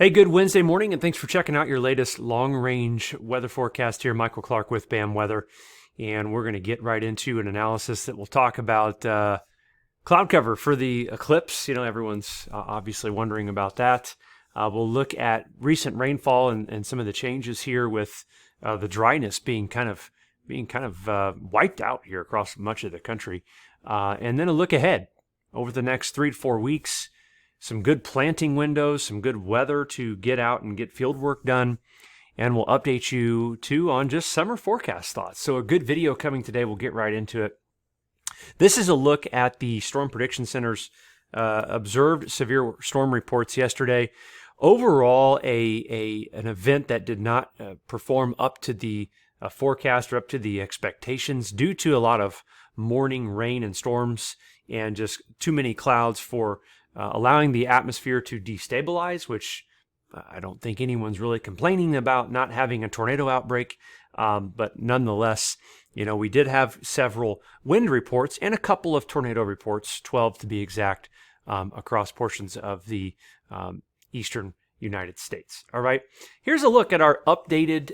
Hey, good Wednesday morning, and thanks for checking out your latest long-range weather forecast here. Michael Clark with BAM Weather, and we're going to get right into an analysis that will talk about cloud cover for the eclipse. You know, everyone's obviously wondering about that. We'll look at recent rainfall and some of the changes here with the dryness being kind of wiped out here across much of the country, and then a look ahead over the next 3 to 4 weeks. Some good planting windows, some good weather to get out and get field work done. And we'll update you too on just summer forecast thoughts. So a good video coming today. We'll get right into it. This is a look at the Storm Prediction Center's observed severe storm reports yesterday. Overall, an event that did not perform up to the forecast or up to the expectations due to a lot of morning rain and storms and just too many clouds for allowing the atmosphere to destabilize, which I don't think anyone's really complaining about not having a tornado outbreak. But nonetheless, you know, we did have several wind reports and a couple of tornado reports, 12 to be exact, across portions of the eastern United States. All right, here's a look at our updated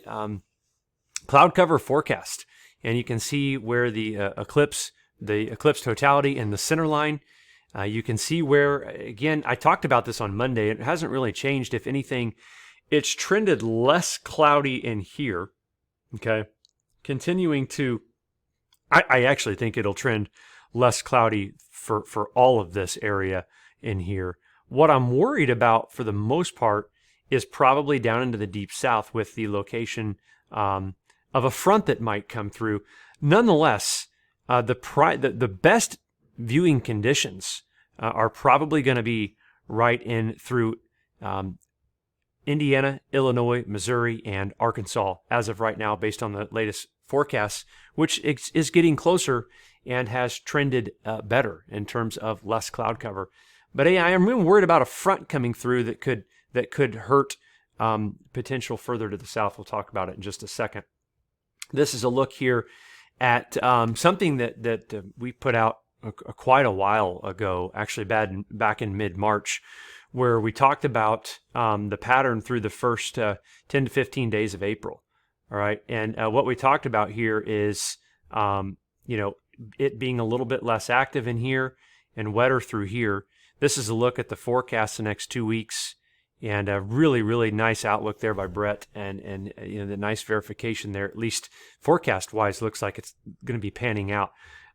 cloud cover forecast. And you can see where the eclipse totality in the center line. You can see where, again, I talked about this on Monday. It hasn't really changed. If anything, it's trended less cloudy in here, okay? Continuing to, I actually think it'll trend less cloudy for all of this area in here. What I'm worried about for the most part is probably down into the deep south with the location of a front that might come through. Nonetheless, the best viewing conditions are probably going to be right in through Indiana, Illinois, Missouri, and Arkansas as of right now, based on the latest forecasts, which is getting closer and has trended better in terms of less cloud cover. But I am really worried about a front coming through that could hurt potential further to the south. We'll talk about it in just a second. This is a look here at something that we put out quite a while ago, actually back in mid-March, where we talked about the pattern through the first 10 to 15 days of April. All right, and what we talked about here is, it being a little bit less active in here and wetter through here. This is a look at the forecast the next 2 weeks, and a really, really nice outlook there by Brett, and the nice verification there, at least forecast-wise, looks like it's going to be panning out.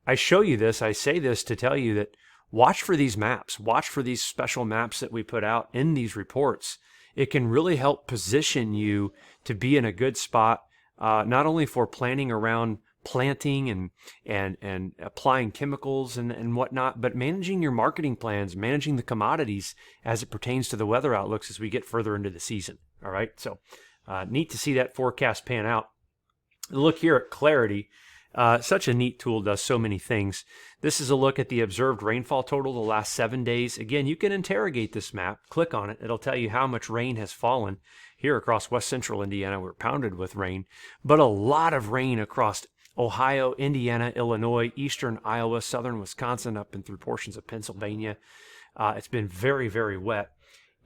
I show you this, I say this to tell you that watch for these maps, watch for these special maps that we put out in these reports. It can really help position you to be in a good spot, not only for planning around planting and applying chemicals and whatnot, but managing your marketing plans, managing the commodities as it pertains to the weather outlooks as we get further into the season. All right, so neat to see that forecast pan out. Look here at Clarity. Such a neat tool, does so many things. This is a look at the observed rainfall total the last 7 days. Again, you can interrogate this map, click on it. It'll tell you how much rain has fallen. Here across west central Indiana, we're pounded with rain, but a lot of rain across Ohio, Indiana, Illinois, eastern Iowa, southern Wisconsin, up and through portions of Pennsylvania. It's been very, very wet.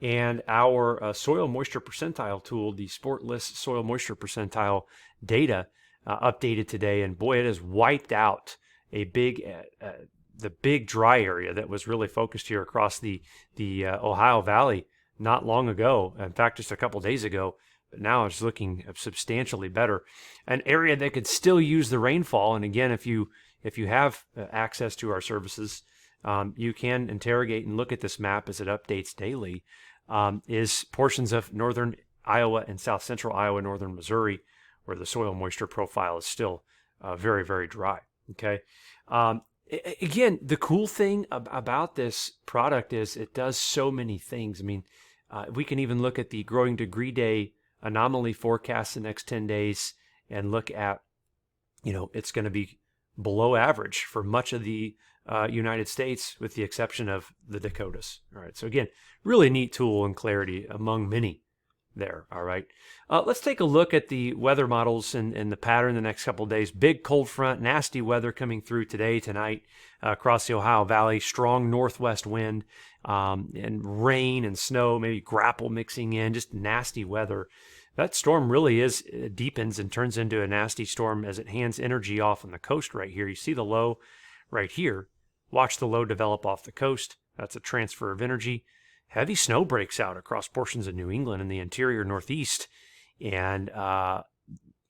And our soil moisture percentile tool, the Sportless soil moisture percentile data, updated today, and boy, it has wiped out the big dry area that was really focused here across the Ohio Valley not long ago. In fact, just a couple days ago. But now it's looking substantially better. An area that could still use the rainfall, and again, if you have access to our services, you can interrogate and look at this map as it updates daily. Is portions of northern Iowa and south central Iowa, northern Missouri, where the soil moisture profile is still very, very dry. Okay. Again, the cool thing about this product is it does so many things. I mean, we can even look at the growing degree day anomaly forecast the next 10 days and look at, it's going to be below average for much of the United States, with the exception of the Dakotas. All right. So again, really neat tool and Clarity among many there. All right. Let's take a look at the weather models and the pattern the next couple of days. Big cold front, nasty weather coming through today, tonight across the Ohio Valley. Strong northwest wind and rain and snow, maybe grapple mixing in, just nasty weather. That storm really deepens and turns into a nasty storm as it hands energy off on the coast right here. You see the low right here. Watch the low develop off the coast. That's a transfer of energy. Heavy snow breaks out across portions of New England and the interior Northeast, and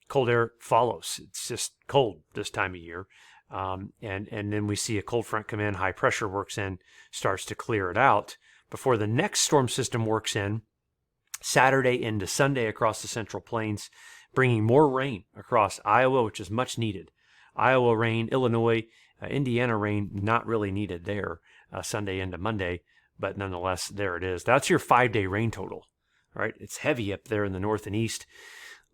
cold air follows. It's just cold this time of year. And then we see a cold front come in, high pressure works in, starts to clear it out before the next storm system works in Saturday into Sunday across the Central Plains, bringing more rain across Iowa, which is much needed. Iowa rain, Illinois, Indiana rain, not really needed there Sunday into Monday. But nonetheless, there it is. That's your 5-day rain total, right? It's heavy up there in the north and east.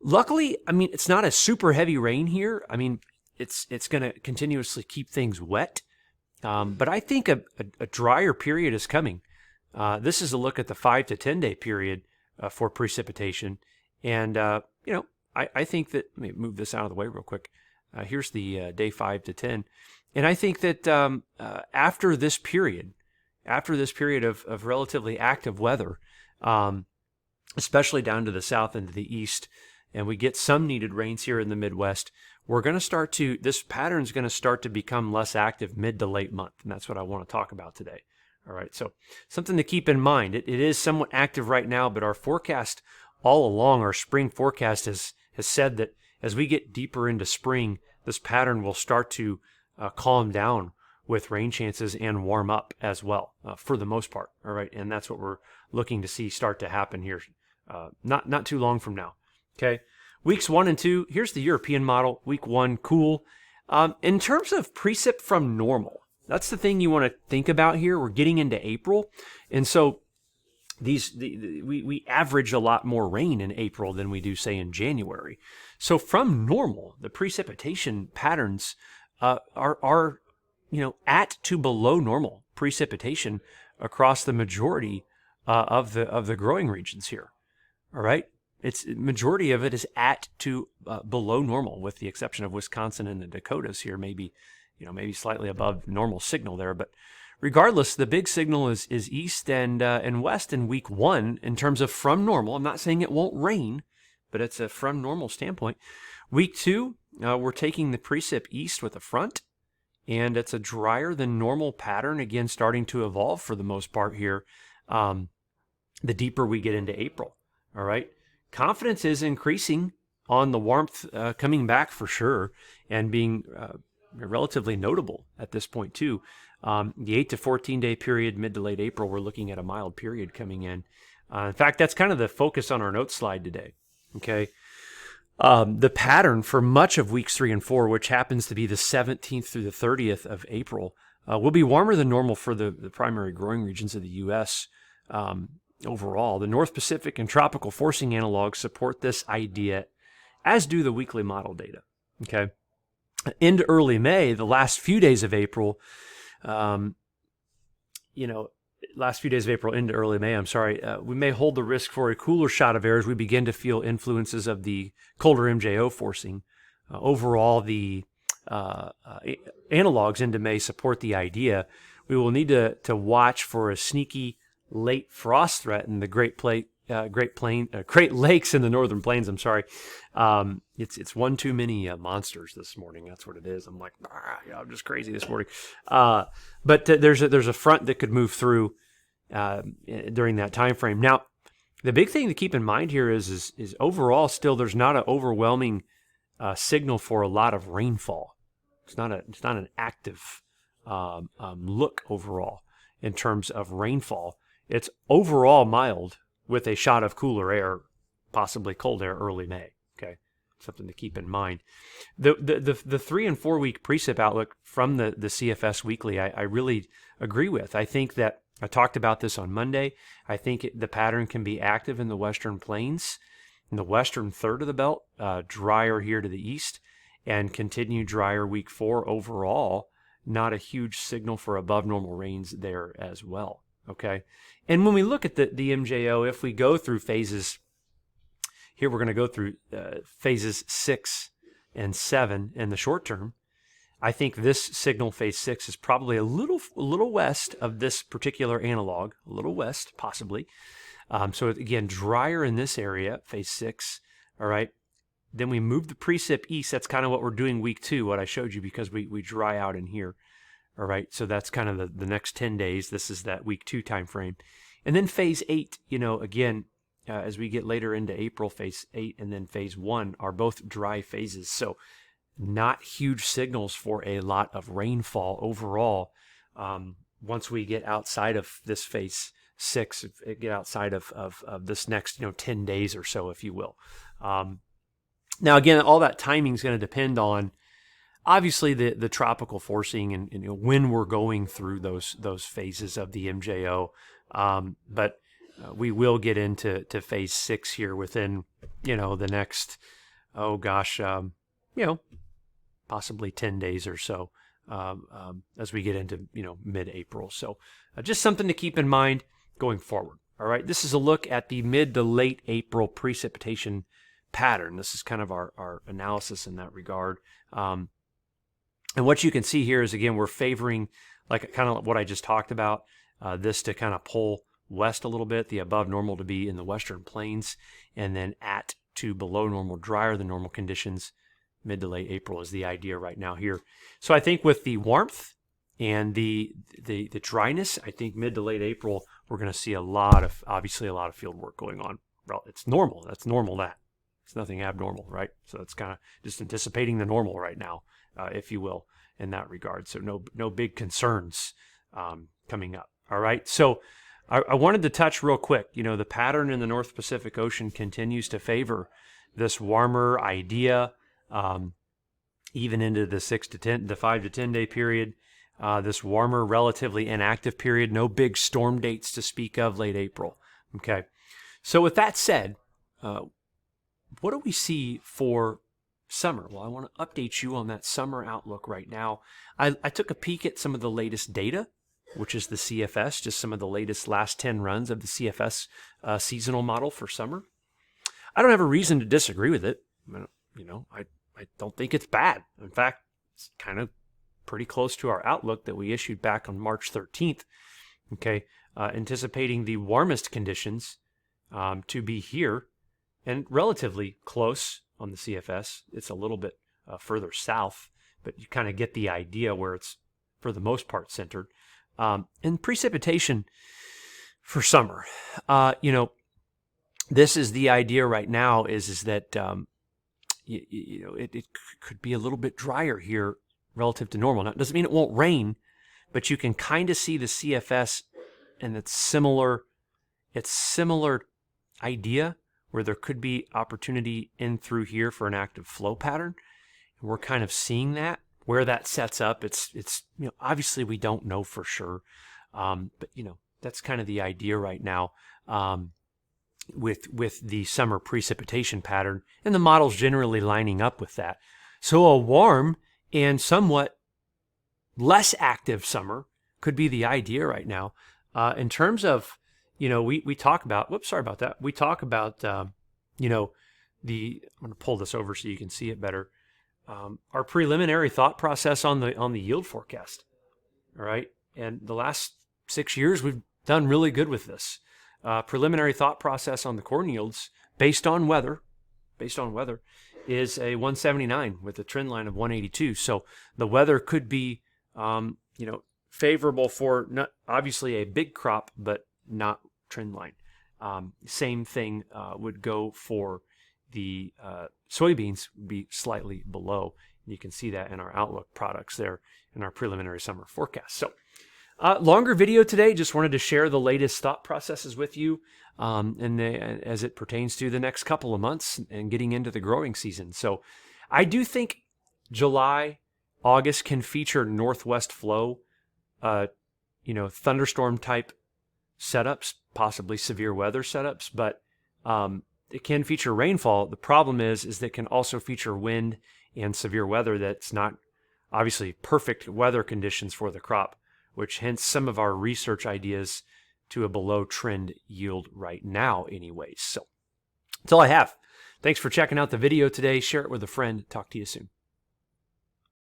Luckily, I mean, it's not a super heavy rain here. I mean, it's going to continuously keep things wet. But I think a drier period is coming. This is a look at the 5 to 10 day period for precipitation. And, I think that, let me move this out of the way real quick. Here's the day 5 to 10. And I think that after this period of relatively active weather, especially down to the south and to the east, and we get some needed rains here in the Midwest, this pattern's going to start to become less active mid to late month. And that's what I want to talk about today. All right. So something to keep in mind. It is somewhat active right now, but our forecast all along, our spring forecast has said that as we get deeper into spring, this pattern will start to calm down with rain chances and warm up as well, for the most part. All right, and that's what we're looking to see start to happen here, not too long from now. Okay, weeks 1 and 2. Here's the European model. Week 1, cool. In terms of precip from normal, that's the thing you want to think about here. We're getting into April, and so we average a lot more rain in April than we do, say, in January. So from normal, the precipitation patterns are at to below normal precipitation across the majority of the growing regions here. All right, it's majority of it is at to below normal, with the exception of Wisconsin and the Dakotas here, maybe slightly above normal signal there. But regardless, the big signal is east and west in week 1 in terms of from normal. I'm not saying it won't rain, but it's a from normal standpoint. Week 2, we're taking the precip east with a front. And it's a drier than normal pattern, again, starting to evolve for the most part here, the deeper we get into April. All right. Confidence is increasing on the warmth coming back for sure, and being relatively notable at this point too. The 8 to 14 day period, mid to late April, we're looking at a mild period coming in. In fact, that's kind of the focus on our notes slide today. Okay. The pattern for much of weeks 3 and 4, which happens to be the 17th through the 30th of April, will be warmer than normal for the primary growing regions of the U.S. Overall. The North Pacific and tropical forcing analogs support this idea, as do the weekly model data. Okay. Into early May, the last few days of April, into early May, we may hold the risk for a cooler shot of air as we begin to feel influences of the colder MJO forcing. Overall, the analogs into May support the idea. We will need to watch for a sneaky late frost threat in the Great Lakes in the Northern Plains. It's one too many monsters this morning. That's what it is. I'm like, I'm just crazy this morning. But there's a front that could move through during that time frame. Now, the big thing to keep in mind here is overall still there's not an overwhelming signal for a lot of rainfall. It's not an active look overall in terms of rainfall. It's overall mild with a shot of cooler air, possibly cold air early May. Okay, something to keep in mind. The 3 and 4 week precip outlook from the CFS Weekly, I really agree with. I think that I talked about this on Monday. I think the pattern can be active in the Western Plains, in the western third of the belt, drier here to the east, and continue drier week 4 overall. Not a huge signal for above normal rains there as well. Okay, and when we look at the MJO, if we go through phases here we're going to go through phases 6 and 7 in the short term. I think this signal, phase 6, is probably a little west of this particular analog, a little west possibly. So again, drier in this area, phase 6. All right. Then we move the precip east. That's kind of what we're doing week 2, what I showed you, because we dry out in here. All right. So that's kind of the next 10 days. This is that week 2 time frame. And then phase 8, again, as we get later into April, phase 8 and then phase 1 are both dry phases. So not huge signals for a lot of rainfall overall. Once we get outside of this phase 6, get outside of this next 10 days or so, if you will. Now again, all that timing is going to depend on obviously the tropical forcing and when we're going through those phases of the MJO. But we will get into phase 6 here within the next possibly 10 days or so, as we get into mid-April. So just something to keep in mind going forward. All right, this is a look at the mid to late April precipitation pattern. This is kind of our analysis in that regard. And what you can see here is, again, we're favoring, like kind of what I just talked about, this to kind of pull west a little bit, the above normal to be in the western plains, and then at to below normal, drier than normal conditions, mid to late April is the idea right now here. So I think with the warmth and the dryness, I think mid to late April, we're going to see a lot of field work going on. Well, it's normal. That's normal. It's nothing abnormal, right? So it's kind of just anticipating the normal right now, if you will, in that regard. So no big concerns coming up. All right. So I wanted to touch real quick. The pattern in the North Pacific Ocean continues to favor this warmer idea, even into the 5 to 10 day period. This warmer, relatively inactive period. No big storm dates to speak of late April. Okay. So with that said, what do we see for summer? Well, I want to update you on that summer outlook right now. I took a peek at some of the latest data, which is the CFS, just some of the latest last 10 runs of the CFS seasonal model for summer. I don't have a reason to disagree with it. I don't think it's bad. In fact, it's kind of pretty close to our outlook that we issued back on March 13th. Okay, anticipating the warmest conditions to be here and relatively close on the CFS. It's a little bit further south, but you kind of get the idea where it's for the most part centered. And precipitation for summer, this is the idea right now is that it could be a little bit drier here relative to normal. Now, it doesn't mean it won't rain, but you can kind of see the CFS and it's similar idea where there could be opportunity in through here for an active flow pattern. And we're kind of seeing that. Where that sets up, it's obviously we don't know for sure, but that's kind of the idea right now with the summer precipitation pattern, and the model's generally lining up with that. So a warm and somewhat less active summer could be the idea right now. In terms of we talk about. Whoops, sorry about that. We talk about I'm going to pull this over so you can see it better. Our preliminary thought process on the yield forecast. All right. And the last 6 years, we've done really good with this. Preliminary thought process on the corn yields based on weather is a 179 with a trend line of 182. So the weather could be, favorable for not obviously a big crop, but not trend line. Same thing would go for the soybeans, would be slightly below. You can see that in our outlook products there in our preliminary summer forecast. So longer video today, just wanted to share the latest thought processes with you as it pertains to the next couple of months and getting into the growing season. So I do think July, August can feature northwest flow, thunderstorm type setups, possibly severe weather setups, but it can feature rainfall. The problem is that it can also feature wind and severe weather that's not obviously perfect weather conditions for the crop, which hence some of our research ideas to a below trend yield right now anyways. So that's all I have. Thanks for checking out the video today. Share it with a friend. Talk to you soon.